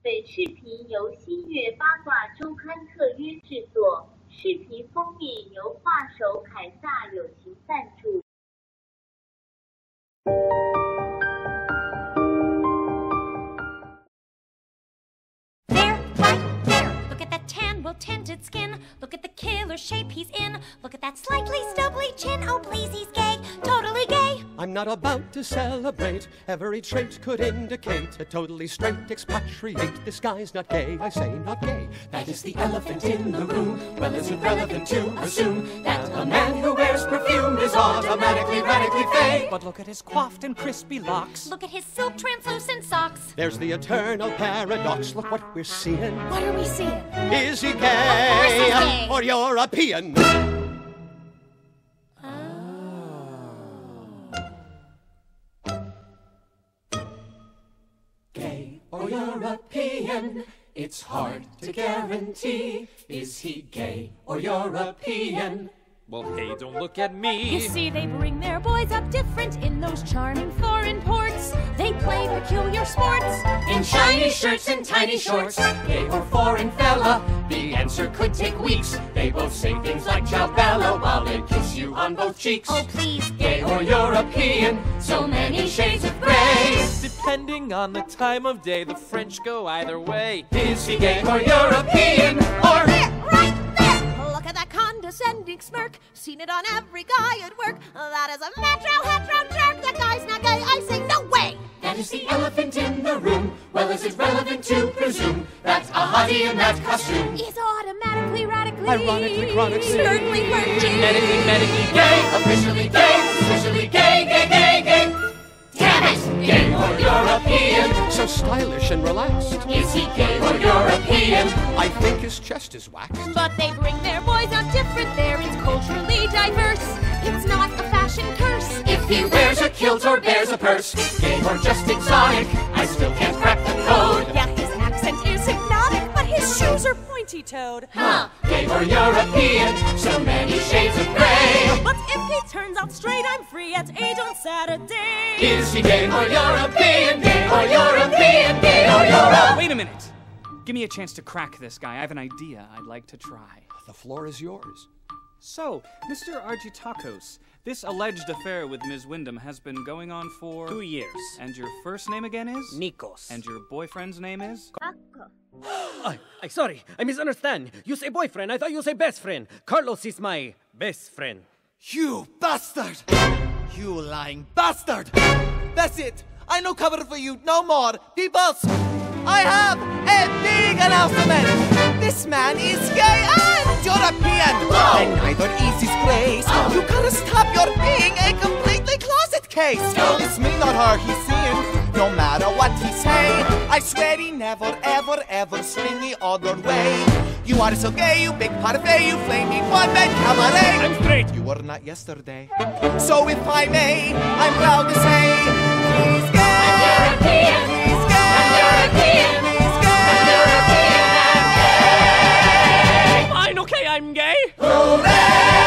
本视频由新月八卦周刊特约制作，视频封面由画手凯撒友情赞助。There, right there. Look at that tan, well-tinted skin. Look at the killer shape he's in. Look at that slightly stubbly chin. Oh, please, he's gay, totally gay. I'm not about to celebrate. Every trait could indicate a totally straight expatriate. This guy's not gay, I say not gay. That is the elephant in the room. Well, is it relevant to assume that a man who wears perfume is automatically radically fake? But look at his coiffed and crispy locks. Look at his silk translucent socks. There's the eternal paradox. Look what we're seeing. What are we seeing? Is he Of course he's gay gay. or European? Gay or European? It's hard to guarantee. Is he gay or European? Well, hey, don't look at me. You see, they bring their boys up different in those charming foreign ports. They play peculiar sports In shiny shirts and tiny shorts, gay or foreign fella? The answer could take weeks. They both say things like ciao bello while they kiss you on both cheeks. Oh, please, Gay or European? So many shades of gray. Depending on the time of day, the French go either way. Is he gay or European? Or right there! Look at that condescending smirk. Seen it on every guy at work. That is a hetero jerk. That guy's not gay. I say no way! that is the elephant in the room? Well, is it relevant to presume that a hottie in that costume Is automatically, radically, Ironically, chronically, certainly, genetically, medically gay? Officially gay, gay. Damn it! Gay or European? So stylish and relaxed. Is he gay or European? I think his chest is waxed. But they bring their boys out different there. It's culturally diverse. It's not a fashion curse. If he wears a kilt or bears a purse, gay or just exotic, I still can't crack the code. Yeah, his accent is hypnotic, but his shoes are pointy-toed. Huh, gay or European? So many shades of gray. But if he turns out straight, I'm free at 8 on Saturday. Is he gay or European? Gay or European? Gay or European? Wait a minute. Give me a chance to crack this guy. I have an idea I'd like to try. The floor is yours. So, Mr. Argytakos, this alleged affair with Ms. Wyndham has been going on for 2 years. And your first name again is? Nikos. And your boyfriend's name is? Akko. I sorry, I misunderstand. You say boyfriend, I thought you say best friend. Carlos is my best friend. You bastard! You lying bastard! That's it! I no cover for you no more! Peoples! I have a big announcement! This man is gay and European! And neither is his grace! You gotta stop your being a completely closet case! It's me, not her, he's seeing, no matter what he say. I swear he never, ever swing the other way. You are so gay, you big parfait, you flaming one-man cabaret! I'm straight. You were not yesterday. So if I may, I'm proud to say, he's gay! European. He's gay! European. He's gay! Fine, okay, I'm gay. Hooray!